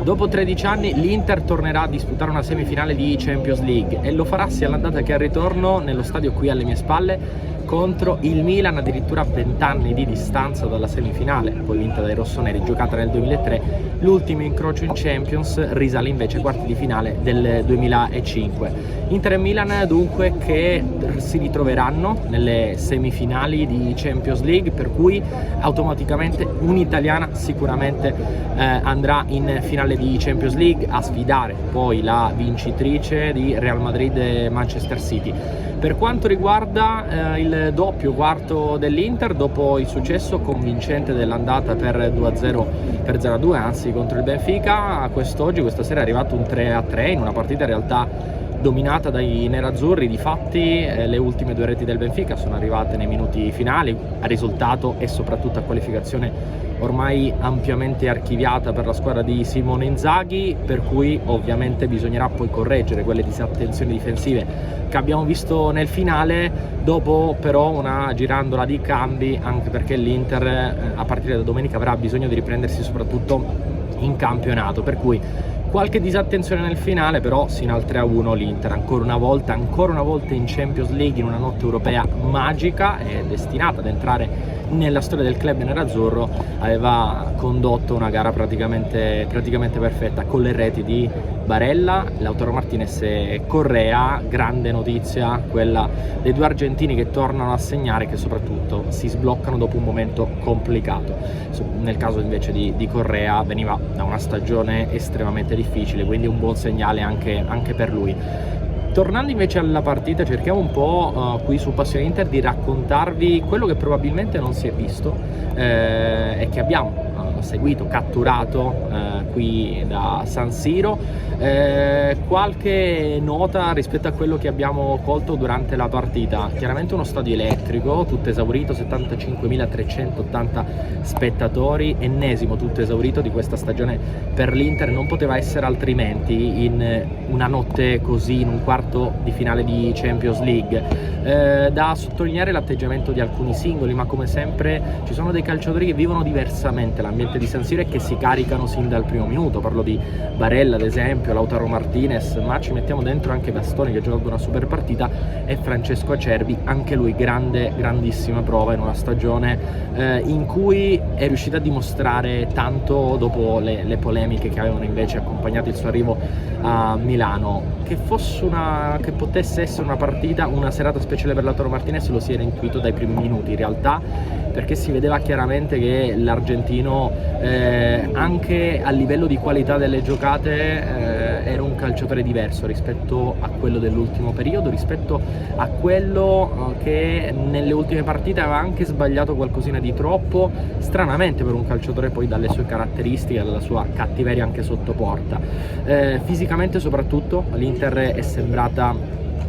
Dopo 13 anni l'Inter tornerà a disputare una semifinale di Champions League e lo farà sia all'andata che al ritorno nello stadio qui alle mie spalle contro il Milan, addirittura a 20 anni di distanza dalla semifinale, poi vinta dai rossoneri, giocata nel 2003. L'ultimo incrocio in Champions risale invece ai quarti di finale del 2005. Inter e Milan dunque che si ritroveranno nelle semifinali di Champions League, per cui automaticamente un'italiana sicuramente andrà in finale di Champions League a sfidare poi la vincitrice di Real Madrid e Manchester City. Per quanto riguarda il doppio quarto dell'Inter, dopo il successo convincente dell'andata per 2-0, per 0-2 anzi, contro il Benfica, questa sera è arrivato un 3-3 in una partita in realtà dominata dai nerazzurri. Difatti le ultime due reti del Benfica sono arrivate nei minuti finali, a risultato e soprattutto a qualificazione ormai ampiamente archiviata per la squadra di Simone Inzaghi, per cui ovviamente bisognerà poi correggere quelle disattenzioni difensive che abbiamo visto nel finale, dopo però una girandola di cambi, anche perché l'Inter a partire da domenica avrà bisogno di riprendersi soprattutto in campionato, per cui qualche disattenzione nel finale, però si inaltra a 1 l'Inter ancora una volta in Champions League, in una notte europea magica e destinata ad entrare nella storia del club nerazzurro. Aveva condotto una gara praticamente perfetta con le reti di Barella, Lautaro Martinez e Correa. Grande notizia quella dei due argentini che tornano a segnare, che soprattutto si sbloccano dopo un momento complicato. Nel caso invece di Correa veniva da una stagione estremamente difficile, quindi un buon segnale anche per lui. Tornando invece alla partita, cerchiamo un po' qui su Passione Inter di raccontarvi quello che probabilmente non si è visto e che abbiamo seguito, catturato qui da San Siro. Qualche nota rispetto a quello che abbiamo colto durante la partita: chiaramente uno stadio elettrico, tutto esaurito, 75.380 spettatori, ennesimo tutto esaurito di questa stagione per l'Inter. Non poteva essere altrimenti in una notte così, in un quarto di finale di Champions League. Da sottolineare l'atteggiamento di alcuni singoli, ma come sempre ci sono dei calciatori che vivono diversamente l'ambiente di San Siro e che si caricano sin dal primo minuto. Parlo di Barella ad esempio, Lautaro Martinez, ma ci mettiamo dentro anche Bastoni, che ha giocato una super partita, e Francesco Acerbi, anche lui grandissima prova in una stagione in cui è riuscito a dimostrare tanto dopo le polemiche che avevano invece accompagnato il suo arrivo a Milano. Che potesse essere una partita, una serata speciale per Lautaro Martinez lo si era intuito dai primi minuti in realtà, perché si vedeva chiaramente che l'argentino anche a livello di qualità delle giocate era un calciatore diverso rispetto a quello dell'ultimo periodo, rispetto a quello che nelle ultime partite aveva anche sbagliato qualcosina di troppo, stranamente per un calciatore poi dalle sue caratteristiche, dalla sua cattiveria anche sotto porta. Fisicamente soprattutto l'Inter è sembrata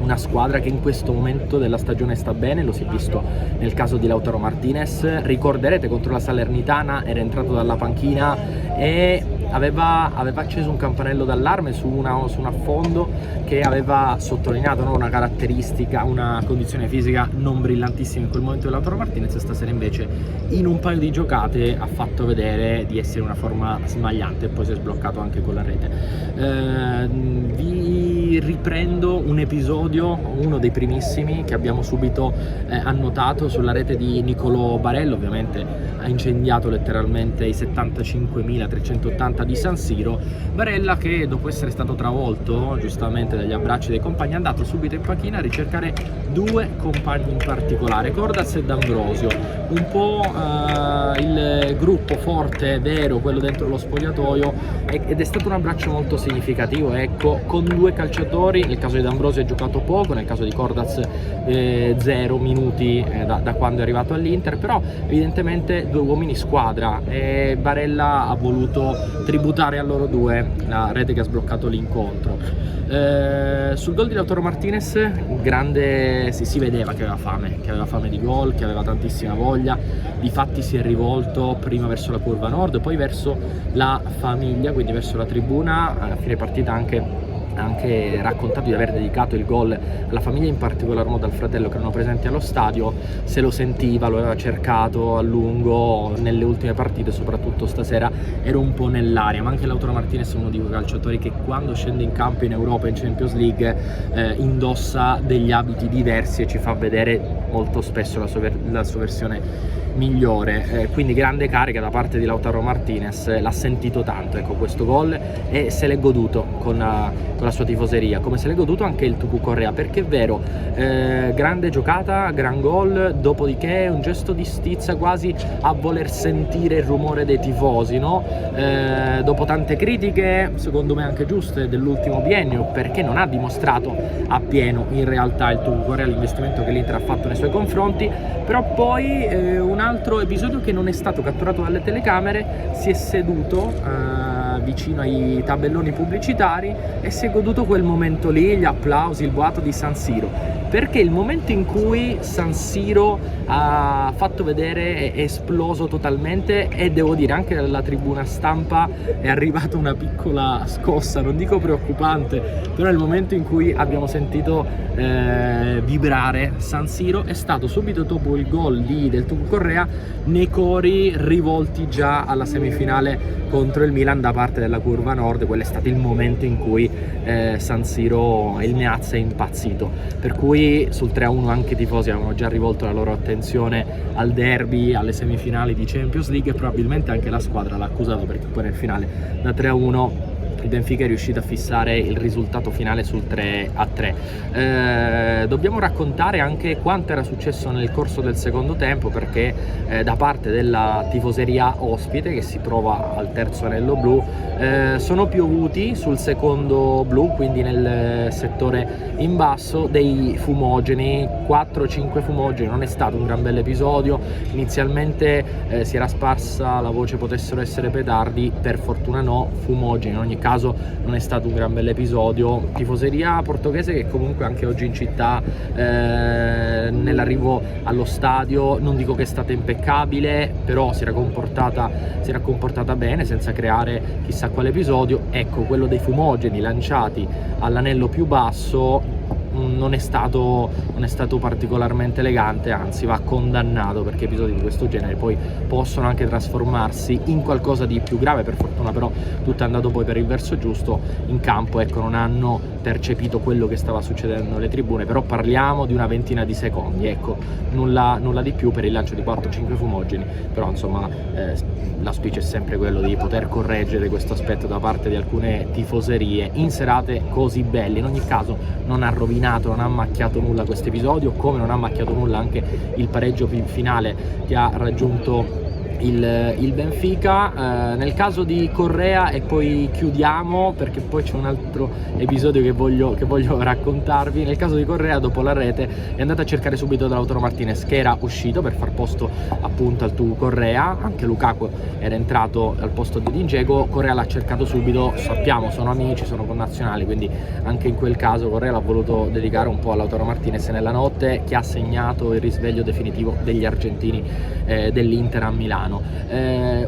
una squadra che in questo momento della stagione sta bene, lo si è visto nel caso di Lautaro Martinez. Ricorderete contro la Salernitana era entrato dalla panchina e aveva acceso un campanello d'allarme su un affondo che aveva sottolineato una caratteristica, una condizione fisica non brillantissima in quel momento di Lautaro Martinez. Stasera invece in un paio di giocate ha fatto vedere di essere in una forma smagliante e poi si è sbloccato anche con la rete. Vi riprendo un episodio, uno dei primissimi che abbiamo subito annotato sulla rete di Nicolò Barella. Ovviamente ha incendiato letteralmente i 75.380 di San Siro. Barella, che dopo essere stato travolto giustamente dagli abbracci dei compagni, è andato subito in panchina a ricercare due compagni in particolare, Cordaz e D'Ambrosio, un po' il gruppo forte, vero, quello dentro lo spogliatoio, ed è stato un abbraccio molto significativo, ecco, con due calciatori. Nel caso di D'Ambrosio ha giocato poco, nel caso di Cordaz 0 minuti da quando è arrivato all'Inter, però evidentemente due uomini squadra, e Barella ha voluto tributare a loro due la rete che ha sbloccato l'incontro. Sul gol di Lautaro Martinez, grande, si vedeva che aveva fame di gol, che aveva tantissima voglia. Difatti si è rivolto prima verso la curva nord, poi verso la famiglia, quindi verso la tribuna. A fine partita anche anche raccontato di aver dedicato il gol alla famiglia, in particolar modo al fratello, che erano presenti allo stadio. Se lo sentiva, lo aveva cercato a lungo nelle ultime partite, soprattutto stasera era un po' nell'aria. Ma anche Lautaro Martinez è uno di quei calciatori che quando scende in campo in Europa, in Champions League, indossa degli abiti diversi e ci fa vedere molto spesso la sua versione migliore, quindi grande carica da parte di Lautaro Martinez. L'ha sentito tanto, ecco, questo gol, e se l'è goduto con la sua tifoseria, come se l'è goduto anche il Tucu Correa, perché è vero, grande giocata, gran gol, dopodiché un gesto di stizza quasi a voler sentire il rumore dei tifosi, no? Dopo tante critiche, secondo me anche giuste, dell'ultimo biennio, perché non ha dimostrato appieno in realtà il Tucu Correa l'investimento che l'Inter ha fatto nei suoi confronti. Però poi un altro episodio che non è stato catturato dalle telecamere: si è seduto vicino ai tabelloni pubblicitari e si è goduto quel momento lì, gli applausi, il boato di San Siro, perché il momento in cui San Siro ha fatto vedere è esploso totalmente, e devo dire anche dalla tribuna stampa è arrivata una piccola scossa, non dico preoccupante, però il momento in cui abbiamo sentito vibrare San Siro è stato subito dopo il gol del Tucu Correa, nei cori rivolti già alla semifinale contro il Milan da parte della curva nord. Quello è stato il momento in cui San Siro, il Meazza, è impazzito, per cui sul 3-1 anche i tifosi avevano già rivolto la loro attenzione al derby, alle semifinali di Champions League, e probabilmente anche la squadra l'ha accusato, perché poi nel finale da 3-1 il Benfica è riuscito a fissare il risultato finale sul 3-3. Dobbiamo raccontare anche quanto era successo nel corso del secondo tempo, perché da parte della tifoseria ospite, che si trova al terzo anello blu, sono piovuti sul secondo blu, quindi nel settore in basso, dei fumogeni, 4-5 fumogeni. Non è stato un gran bel episodio. Inizialmente si era sparsa la voce potessero essere petardi, per fortuna no, fumogeni. In ogni caso non è stato un gran bel episodio. Tifoseria portoghese che comunque anche oggi in città, nell'arrivo allo stadio, non dico che è stata impeccabile, però si era comportata bene, senza creare chissà quale episodio. Ecco, quello dei fumogeni lanciati all'anello più basso non è stato particolarmente elegante, anzi va condannato, perché episodi di questo genere poi possono anche trasformarsi in qualcosa di più grave. Per fortuna però tutto è andato poi per il verso giusto. In campo, ecco, non hanno percepito quello che stava succedendo nelle tribune, però parliamo di una ventina di secondi, ecco, nulla di più per il lancio di 4-5 fumogeni. Però insomma l'auspicio è sempre quello di poter correggere questo aspetto da parte di alcune tifoserie in serate così belle. In ogni caso non ha rovinato, non ha macchiato nulla questo episodio, come non ha macchiato nulla anche il pareggio finale che ha raggiunto il Benfica. Nel caso di Correa, e poi chiudiamo perché poi c'è un altro episodio che voglio raccontarvi. Nel caso di Correa, dopo la rete è andato a cercare subito Lautaro Martinez, che era uscito per far posto appunto al Tucu Correa. Anche Lukaku era entrato al posto di Dzeko. Correa l'ha cercato subito, sappiamo, sono amici, sono connazionali, quindi anche in quel caso Correa l'ha voluto dedicare un po' a Lautaro Martinez nella notte che ha segnato il risveglio definitivo degli argentini dell'Inter a Milano.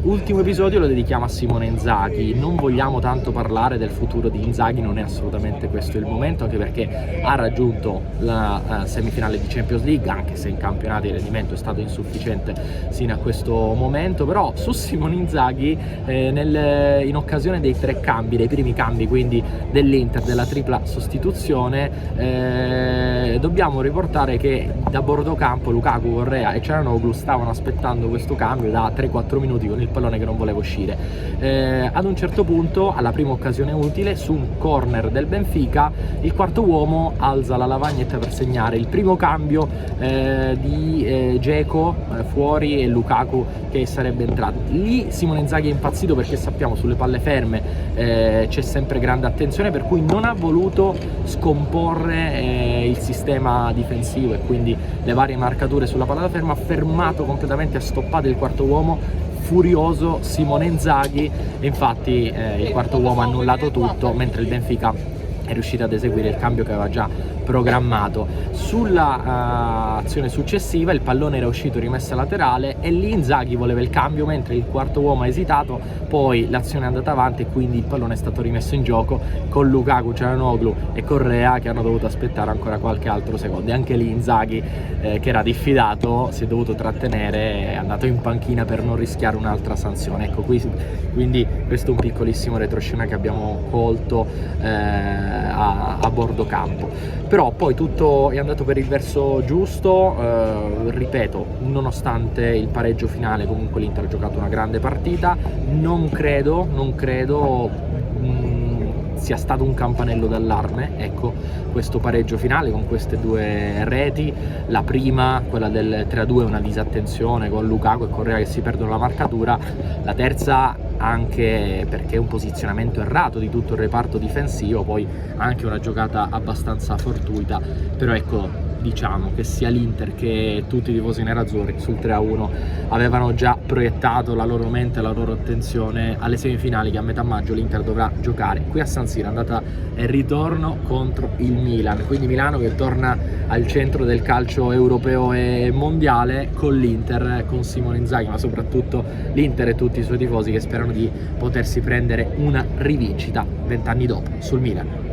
Ultimo episodio lo dedichiamo a Simone Inzaghi. Non vogliamo tanto parlare del futuro di Inzaghi, non è assolutamente questo il momento, anche perché ha raggiunto la semifinale di Champions League, anche se in campionato il rendimento è stato insufficiente sino a questo momento. Però su Simone Inzaghi, in occasione dei primi cambi quindi dell'Inter, della tripla sostituzione, dobbiamo riportare che da bordo campo Lukaku, Correa e Çalhanoğlu stavano aspettando questo cambio da 3-4 minuti, con il pallone che non voleva uscire. Ad un certo punto, alla prima occasione utile, su un corner del Benfica, il quarto uomo alza la lavagnetta per segnare il primo cambio di Dzeko fuori e Lukaku che sarebbe entrato. Lì Simone Inzaghi è impazzito, perché sappiamo sulle palle ferme c'è sempre grande attenzione, per cui non ha voluto scomporre il sistema difensivo e quindi le varie marcature sulla palla ferma. Ha fermato completamente, ha stoppato il quarto uomo, furioso Simone Inzaghi, e infatti il quarto uomo ha annullato tutto, mentre il Benfica è riuscita ad eseguire il cambio che aveva già programmato. Sulla azione successiva il pallone era uscito rimessa laterale e lì Inzaghi voleva il cambio mentre il quarto uomo ha esitato, poi l'azione è andata avanti e quindi il pallone è stato rimesso in gioco con Lukaku, Çalhanoğlu e Correa che hanno dovuto aspettare ancora qualche altro secondo, e anche lì Inzaghi che era diffidato si è dovuto trattenere, è andato in panchina per non rischiare un'altra sanzione. Ecco, quindi questo è un piccolissimo retroscena che abbiamo colto a bordo campo, però poi tutto è andato per il verso giusto. Ripeto, nonostante il pareggio finale comunque l'Inter ha giocato una grande partita, non credo sia stato un campanello d'allarme, ecco, questo pareggio finale con queste due reti. La prima, quella del 3-2, una disattenzione con Lukaku e Correa che si perdono la marcatura, la terza anche perché è un posizionamento errato di tutto il reparto difensivo, poi anche una giocata abbastanza fortuita, però ecco, diciamo che sia l'Inter che tutti i tifosi nerazzurri sul 3-1 avevano già proiettato la loro mente e la loro attenzione alle semifinali che a metà maggio l'Inter dovrà giocare qui a San Siro, andata e ritorno contro il Milan, quindi Milano che torna al centro del calcio europeo e mondiale con l'Inter, con Simone Inzaghi, ma soprattutto l'Inter e tutti i suoi tifosi che sperano di potersi prendere una rivincita 20 anni dopo sul Milan.